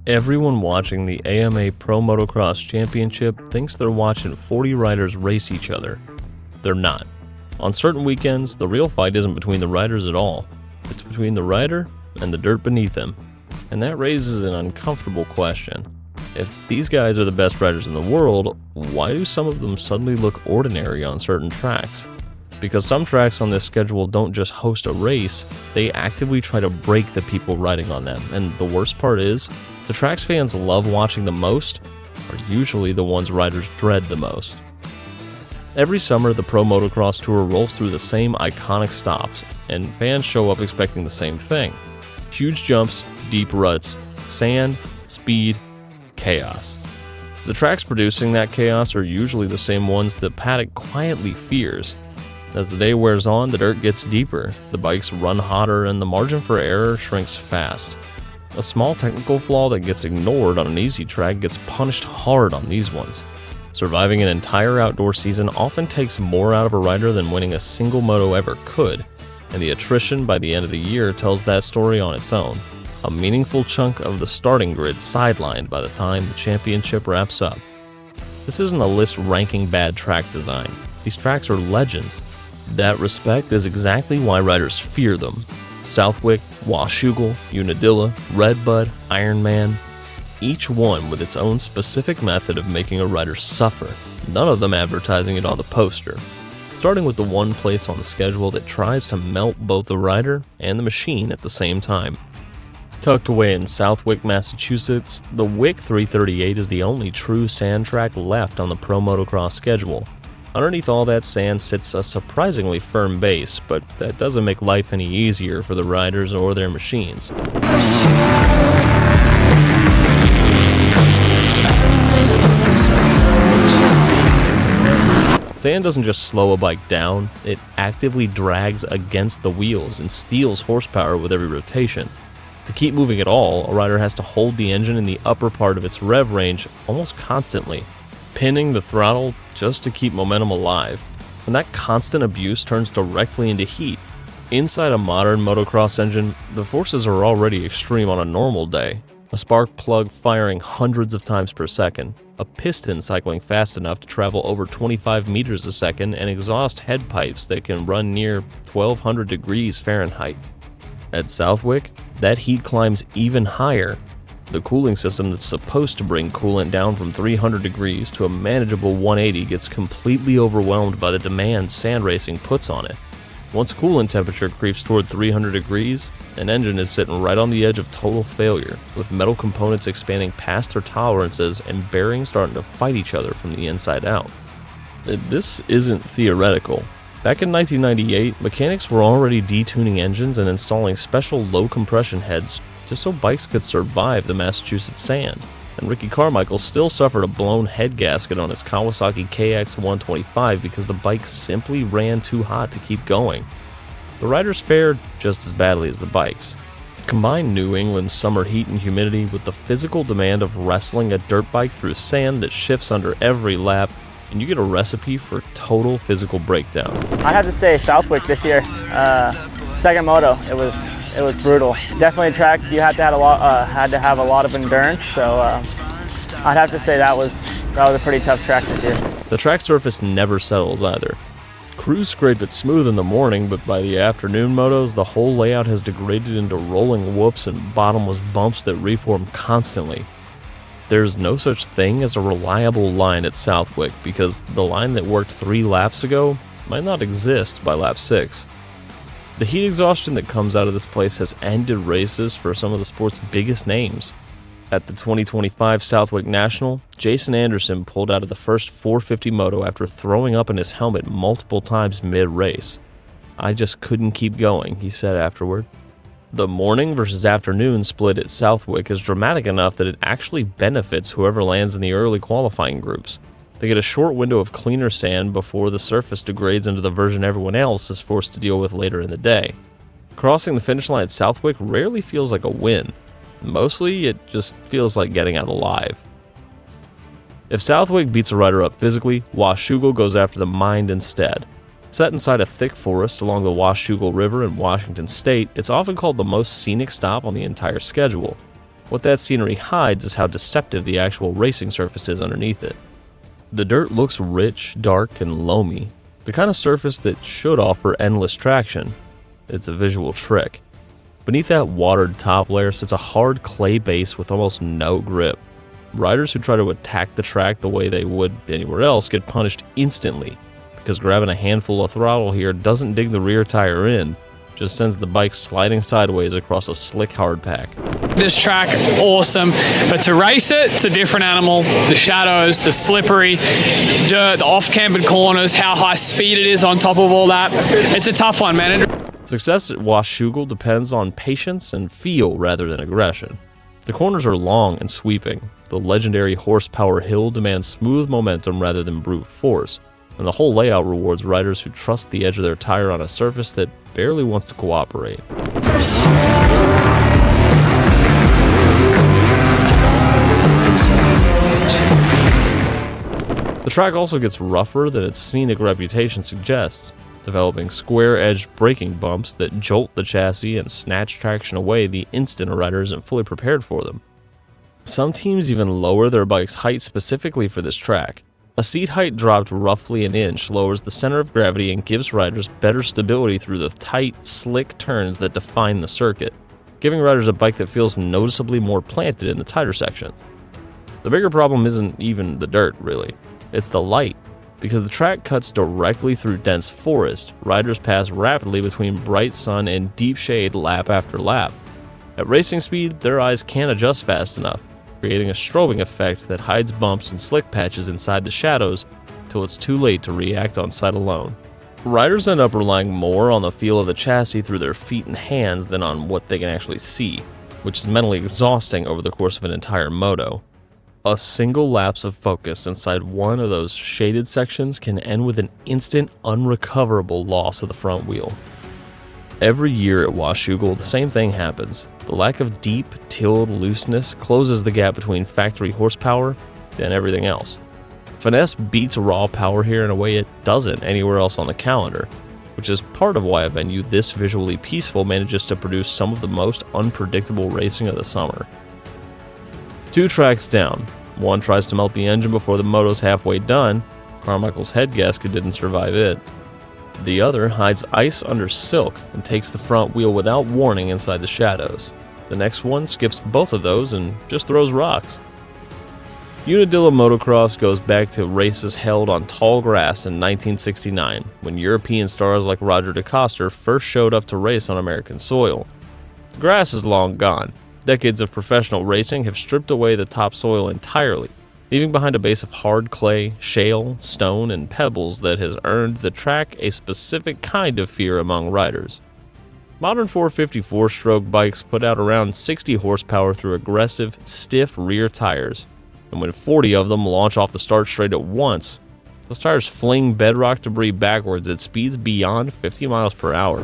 Everyone watching the AMA Pro Motocross Championship thinks they're watching 40 riders race each other. They're not. On certain weekends, the real fight isn't between the riders at all. It's between the rider and the dirt beneath him. And that raises an uncomfortable question. If these guys are the best riders in the world, why do some of them suddenly look ordinary on certain tracks? Because some tracks on this schedule don't just host a race, they actively try to break the people riding on them. And the worst part is, the tracks fans love watching the most are usually the ones riders dread the most. Every summer, the Pro Motocross Tour rolls through the same iconic stops, and fans show up expecting the same thing. Huge jumps, deep ruts, sand, speed, chaos. The tracks producing that chaos are usually the same ones that Paddock quietly fears. As the day wears on, the dirt gets deeper, the bikes run hotter, and the margin for error shrinks fast. A small technical flaw that gets ignored on an easy track gets punished hard on these ones. Surviving an entire outdoor season often takes more out of a rider than winning a single moto ever could, and the attrition by the end of the year tells that story on its own. A meaningful chunk of the starting grid sidelined by the time the championship wraps up. This isn't a list ranking bad track design. These tracks are legends. That respect is exactly why riders fear them. Southwick, Washougal, Unadilla, RedBud, Ironman, each one with its own specific method of making a rider suffer, none of them advertising it on the poster. Starting with the one place on the schedule that tries to melt both the rider and the machine at the same time. Tucked away in Southwick, Massachusetts, the Wick 338 is the only true sand track left on the Pro Motocross schedule. Underneath all that sand sits a surprisingly firm base, but that doesn't make life any easier for the riders or their machines. Sand doesn't just slow a bike down, it actively drags against the wheels and steals horsepower with every rotation. To keep moving at all, a rider has to hold the engine in the upper part of its rev range almost constantly, pinning the throttle just to keep momentum alive. And that constant abuse turns directly into heat. Inside a modern motocross engine, the forces are already extreme on a normal day. A spark plug firing hundreds of times per second, a piston cycling fast enough to travel over 25 meters a second, and exhaust head pipes that can run near 1200 degrees Fahrenheit. At Southwick, that heat climbs even higher. The cooling system that's supposed to bring coolant down from 300 degrees to a manageable 180 gets completely overwhelmed by the demand sand racing puts on it. Once coolant temperature creeps toward 300 degrees, an engine is sitting right on the edge of total failure, with metal components expanding past their tolerances and bearings starting to fight each other from the inside out. This isn't theoretical. Back in 1998, mechanics were already detuning engines and installing special low compression heads just so bikes could survive the Massachusetts sand. And Ricky Carmichael still suffered a blown head gasket on his Kawasaki KX125 because the bike simply ran too hot to keep going. The riders fared just as badly as the bikes. Combine New England's summer heat and humidity with the physical demand of wrestling a dirt bike through sand that shifts under every lap, and you get a recipe for total physical breakdown. I have to say Southwick this year, second moto, it was brutal. Definitely a track you had to have a lot of endurance. So I'd have to say that was a pretty tough track this year. The track surface never settles either. Crews scrape it smooth in the morning, but by the afternoon motos, the whole layout has degraded into rolling whoops and bottomless bumps that reform constantly. There's no such thing as a reliable line at Southwick because the line that worked 3 laps ago might not exist by lap 6. The heat exhaustion that comes out of this place has ended races for some of the sport's biggest names. At the 2025 Southwick National, Jason Anderson pulled out of the first 450 moto after throwing up in his helmet multiple times mid-race. "I just couldn't keep going," he said afterward. The morning versus afternoon split at Southwick is dramatic enough that it actually benefits whoever lands in the early qualifying groups. They get a short window of cleaner sand before the surface degrades into the version everyone else is forced to deal with later in the day. Crossing the finish line at Southwick rarely feels like a win. Mostly, it just feels like getting out alive. If Southwick beats a rider up physically, Washougal goes after the mind instead. Set inside a thick forest along the Washougal River in Washington State, it's often called the most scenic stop on the entire schedule. What that scenery hides is how deceptive the actual racing surface is underneath it. The dirt looks rich, dark, and loamy, the kind of surface that should offer endless traction. It's a visual trick. Beneath that watered top layer sits a hard clay base with almost no grip. Riders who try to attack the track the way they would anywhere else get punished instantly, because grabbing a handful of throttle here doesn't dig the rear tire in, just sends the bike sliding sideways across a slick hardpack. This track, awesome, but to race it, it's a different animal. The shadows, the slippery dirt, the off-cambered corners, how high speed it is on top of all that. It's a tough one, man. Success at Washougal depends on patience and feel rather than aggression. The corners are long and sweeping. The legendary horsepower hill demands smooth momentum rather than brute force, and the whole layout rewards riders who trust the edge of their tire on a surface that barely wants to cooperate. The track also gets rougher than its scenic reputation suggests, developing square-edged braking bumps that jolt the chassis and snatch traction away the instant a rider isn't fully prepared for them. Some teams even lower their bike's height specifically for this track. A seat height dropped roughly an inch lowers the center of gravity and gives riders better stability through the tight, slick turns that define the circuit, giving riders a bike that feels noticeably more planted in the tighter sections. The bigger problem isn't even the dirt, really. It's the light. Because the track cuts directly through dense forest, riders pass rapidly between bright sun and deep shade lap after lap. At racing speed, their eyes can't adjust fast enough, creating a strobing effect that hides bumps and slick patches inside the shadows till it's too late to react on sight alone. Riders end up relying more on the feel of the chassis through their feet and hands than on what they can actually see, which is mentally exhausting over the course of an entire moto. A single lapse of focus inside one of those shaded sections can end with an instant, unrecoverable loss of the front wheel. Every year at Washougal, the same thing happens. The lack of deep, tilled looseness closes the gap between factory horsepower and everything else. Finesse beats raw power here in a way it doesn't anywhere else on the calendar, which is part of why a venue this visually peaceful manages to produce some of the most unpredictable racing of the summer. 2 tracks down. One tries to melt the engine before the moto's halfway done. Carmichael's head gasket didn't survive it. The other hides ice under silk and takes the front wheel without warning inside the shadows. The next one skips both of those and just throws rocks. Unadilla Motocross goes back to races held on tall grass in 1969, when European stars like Roger DeCoster first showed up to race on American soil. The grass is long gone. Decades of professional racing have stripped away the topsoil entirely, leaving behind a base of hard clay, shale, stone, and pebbles that has earned the track a specific kind of fear among riders. Modern 454-stroke bikes put out around 60 horsepower through aggressive, stiff rear tires, and when 40 of them launch off the start straight at once, those tires fling bedrock debris backwards at speeds beyond 50 miles per hour.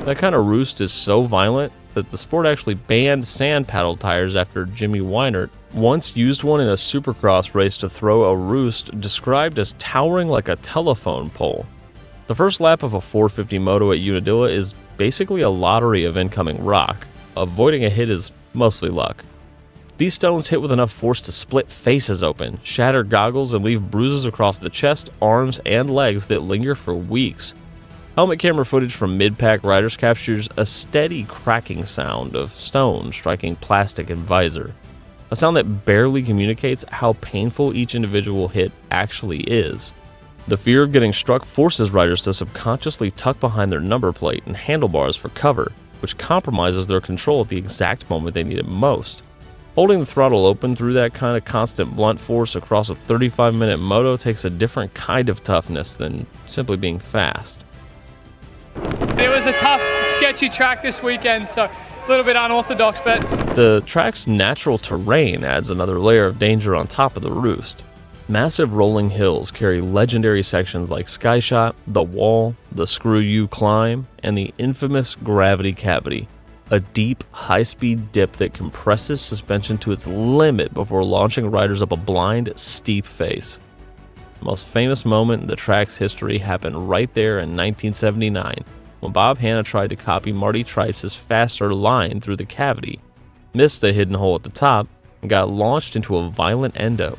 That kind of roost is so violent that the sport actually banned sand paddle tires after Jimmy Weinert once used one in a supercross race to throw a roost described as towering like a telephone pole. The first lap of a 450 moto at Unadilla is basically a lottery of incoming rock. Avoiding a hit is mostly luck. These stones hit with enough force to split faces open, shatter goggles, and leave bruises across the chest, arms, and legs that linger for weeks. Helmet camera footage from mid-pack riders captures a steady cracking sound of stone striking plastic and visor, a sound that barely communicates how painful each individual hit actually is. The fear of getting struck forces riders to subconsciously tuck behind their number plate and handlebars for cover, which compromises their control at the exact moment they need it most. Holding the throttle open through that kind of constant blunt force across a 35-minute moto takes a different kind of toughness than simply being fast. It was a tough, sketchy track this weekend, so a little bit unorthodox, but the track's natural terrain adds another layer of danger on top of the roost. Massive rolling hills carry legendary sections like Skyshot, the Wall, the Screw You Climb, and the infamous Gravity Cavity, a deep, high-speed dip that compresses suspension to its limit before launching riders up a blind, steep face. The most famous moment in the track's history happened right there in 1979, when Bob Hanna tried to copy Marty Tripes' faster line through the cavity, missed a hidden hole at the top, and got launched into a violent endo.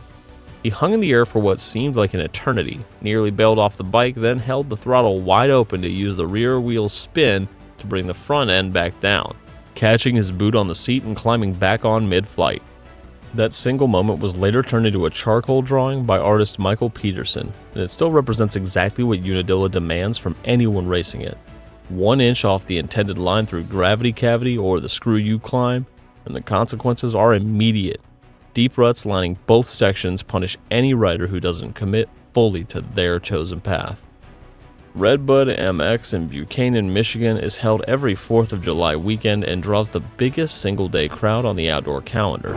He hung in the air for what seemed like an eternity, nearly bailed off the bike, then held the throttle wide open to use the rear wheel's spin to bring the front end back down, catching his boot on the seat and climbing back on mid-flight. That single moment was later turned into a charcoal drawing by artist Michael Peterson, and it still represents exactly what Unadilla demands from anyone racing it. 1 inch off the intended line through gravity cavity or the screw you climb, and the consequences are immediate. Deep ruts lining both sections punish any rider who doesn't commit fully to their chosen path. RedBud MX in Buchanan, Michigan is held every 4th of July weekend and draws the biggest single-day crowd on the outdoor calendar.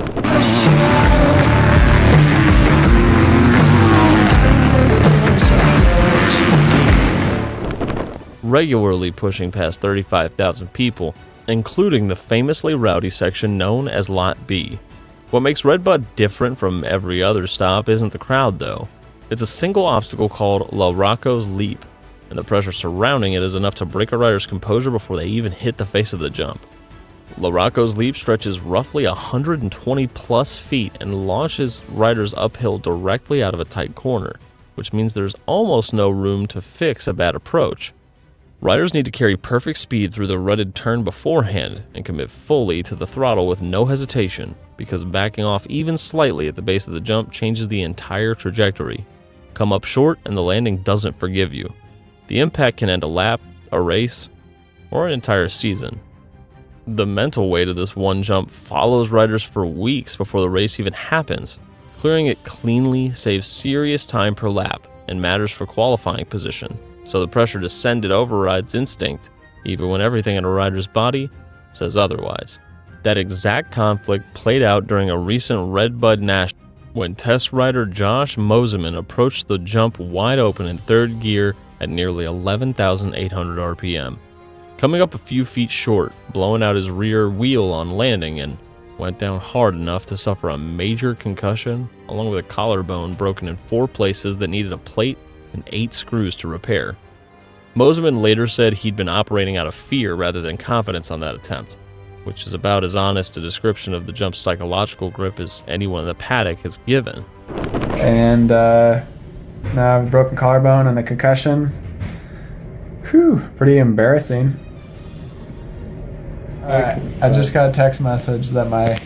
Regularly pushing past 35,000 people, including the famously rowdy section known as Lot B. What makes RedBud different from every other stop isn't the crowd, though. It's a single obstacle called LaRocco's Leap, and the pressure surrounding it is enough to break a rider's composure before they even hit the face of the jump. LaRocco's Leap stretches roughly 120 plus feet and launches riders uphill directly out of a tight corner, which means there's almost no room to fix a bad approach. Riders need to carry perfect speed through the rutted turn beforehand and commit fully to the throttle with no hesitation, because backing off even slightly at the base of the jump changes the entire trajectory. Come up short and the landing doesn't forgive you. The impact can end a lap, a race, or an entire season. The mental weight of this one jump follows riders for weeks before the race even happens. Clearing it cleanly saves serious time per lap and matters for qualifying position, so the pressure to send it overrides instinct, even when everything in a rider's body says otherwise. That exact conflict played out during a recent RedBud National when test rider Josh Moseman approached the jump wide open in 3rd gear at nearly 11,800 RPM. Coming up a few feet short, blowing out his rear wheel on landing, and went down hard enough to suffer a major concussion, along with a collarbone broken in 4 places that needed a plate and 8 screws to repair. Moseman later said he'd been operating out of fear rather than confidence on that attempt, which is about as honest a description of the jump's psychological grip as anyone in the paddock has given. And now I have a broken collarbone and a concussion. Whew, pretty embarrassing. I just got a text message that my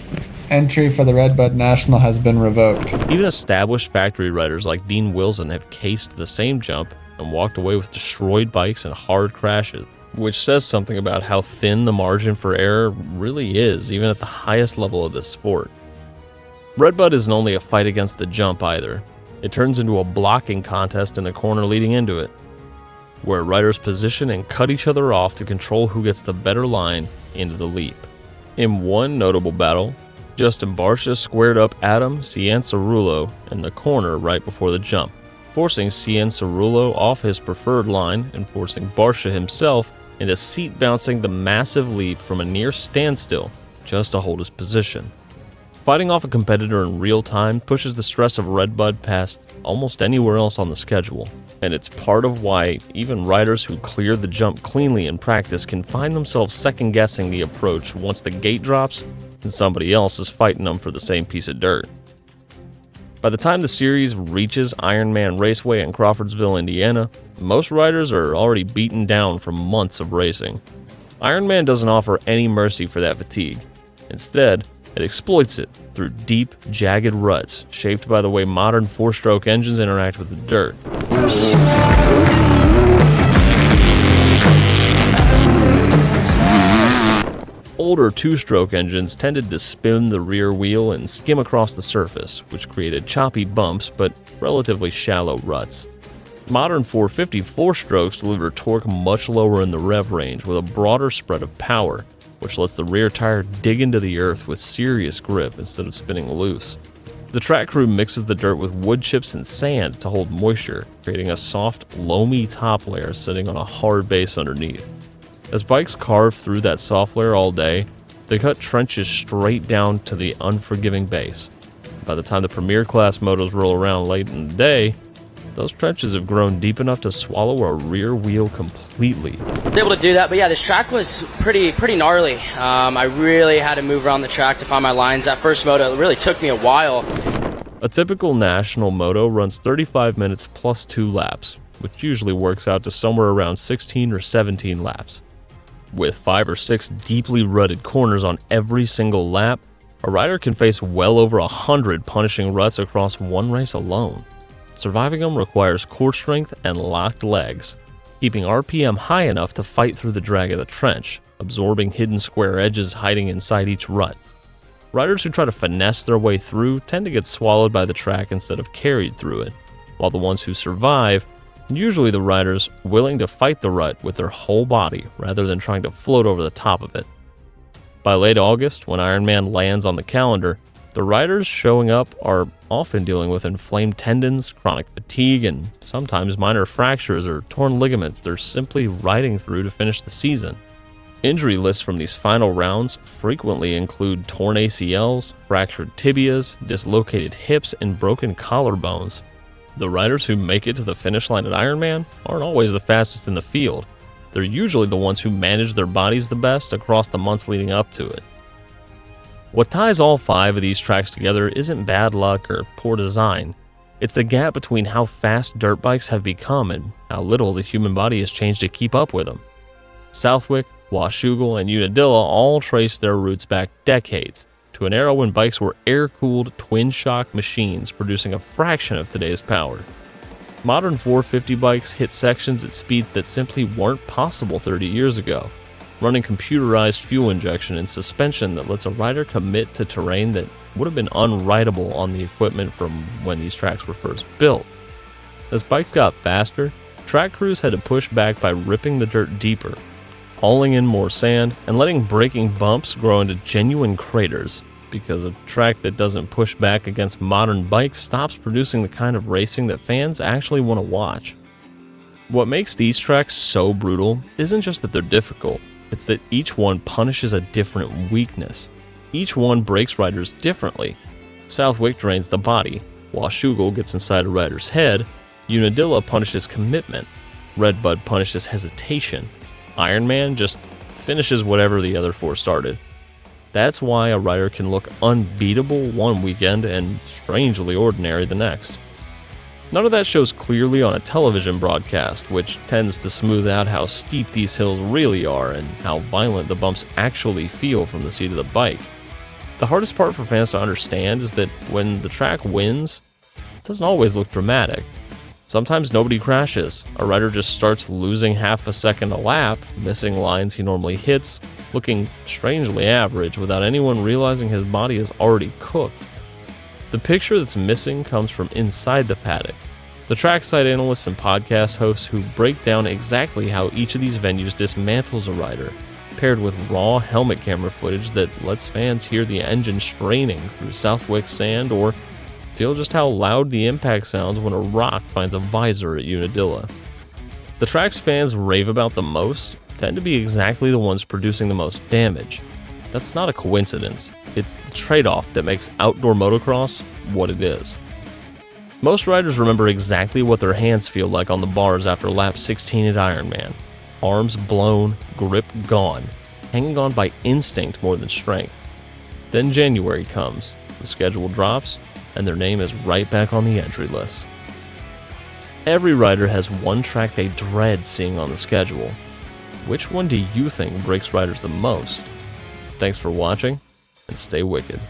entry for the RedBud National has been revoked. Even established factory riders like Dean Wilson have cased the same jump and walked away with destroyed bikes and hard crashes, which says something about how thin the margin for error really is, even at the highest level of this sport. RedBud isn't only a fight against the jump either. It turns into a blocking contest in the corner leading into it, where riders position and cut each other off to control who gets the better line into the leap. In one notable battle, Justin Barcia squared up Adam Cianciarulo in the corner right before the jump, forcing Cianciarulo off his preferred line and forcing Barcia himself into seat-bouncing the massive leap from a near standstill just to hold his position. Fighting off a competitor in real time pushes the stress of RedBud past almost anywhere else on the schedule, and it's part of why even riders who clear the jump cleanly in practice can find themselves second-guessing the approach once the gate drops and somebody else is fighting them for the same piece of dirt. By the time the series reaches Ironman Raceway in Crawfordsville, Indiana, most riders are already beaten down from months of racing. Ironman doesn't offer any mercy for that fatigue. Instead, it exploits it through deep, jagged ruts shaped by the way modern 4-stroke engines interact with the dirt. Older 2-stroke engines tended to spin the rear wheel and skim across the surface, which created choppy bumps but relatively shallow ruts. Modern 450 4-strokes deliver torque much lower in the rev range with a broader spread of power, which lets the rear tire dig into the earth with serious grip instead of spinning loose. The track crew mixes the dirt with wood chips and sand to hold moisture, creating a soft, loamy top layer sitting on a hard base underneath. As bikes carve through that soft layer all day, they cut trenches straight down to the unforgiving base. By the time the Premier Class motos roll around late in the day, those trenches have grown deep enough to swallow a rear wheel completely. I was able to do that, but yeah, this track was pretty gnarly. I really had to move around the track to find my lines. That first moto, it really took me a while. A typical national moto runs 35 minutes plus 2 laps, which usually works out to somewhere around 16 or 17 laps. With 5 or 6 deeply rutted corners on every single lap, a rider can face well over 100 punishing ruts across one race alone. Surviving them requires core strength and locked legs, keeping RPM high enough to fight through the drag of the trench, absorbing hidden square edges hiding inside each rut. Riders who try to finesse their way through tend to get swallowed by the track instead of carried through it, while the ones who survive, usually the riders willing to fight the rut with their whole body rather than trying to float over the top of it. By late August, when Ironman lands on the calendar, the riders showing up are often dealing with inflamed tendons, chronic fatigue, and sometimes minor fractures or torn ligaments they're simply riding through to finish the season. Injury lists from these final rounds frequently include torn ACLs, fractured tibias, dislocated hips, and broken collarbones. The riders who make it to the finish line at Ironman aren't always the fastest in the field. They're usually the ones who manage their bodies the best across the months leading up to it. What ties all 5 of these tracks together isn't bad luck or poor design. It's the gap between how fast dirt bikes have become and how little the human body has changed to keep up with them. Southwick, Washougal, and Unadilla all trace their roots back decades to an era when bikes were air-cooled twin-shock machines producing a fraction of today's power. Modern 450 bikes hit sections at speeds that simply weren't possible 30 years ago, running computerized fuel injection and suspension that lets a rider commit to terrain that would have been unrideable on the equipment from when these tracks were first built. As bikes got faster, track crews had to push back by ripping the dirt deeper, hauling in more sand, and letting braking bumps grow into genuine craters, because a track that doesn't push back against modern bikes stops producing the kind of racing that fans actually want to watch. What makes these tracks so brutal isn't just that they're difficult, it's that each one punishes a different weakness. Each one breaks riders differently. Southwick drains the body, Washougal gets inside a rider's head, Unadilla punishes commitment, RedBud punishes hesitation, Ironman just finishes whatever the other 4 started. That's why a rider can look unbeatable one weekend and strangely ordinary the next. None of that shows clearly on a television broadcast, which tends to smooth out how steep these hills really are and how violent the bumps actually feel from the seat of the bike. The hardest part for fans to understand is that when the track wins, it doesn't always look dramatic. Sometimes nobody crashes. A rider just starts losing half a second a lap, missing lines he normally hits, looking strangely average without anyone realizing his body is already cooked. The picture that's missing comes from inside the paddock. The trackside analysts and podcast hosts who break down exactly how each of these venues dismantles a rider, paired with raw helmet camera footage that lets fans hear the engine straining through Southwick sand or feel just how loud the impact sounds when a rock finds a visor at Unadilla. The tracks fans rave about the most tend to be exactly the ones producing the most damage. That's not a coincidence. It's the trade-off that makes outdoor motocross what it is. Most riders remember exactly what their hands feel like on the bars after lap 16 at Ironman. Arms blown, grip gone, hanging on by instinct more than strength. Then January comes, the schedule drops, and their name is right back on the entry list. Every rider has one track they dread seeing on the schedule. Which one do you think breaks riders the most? Thanks for watching, and stay wicked.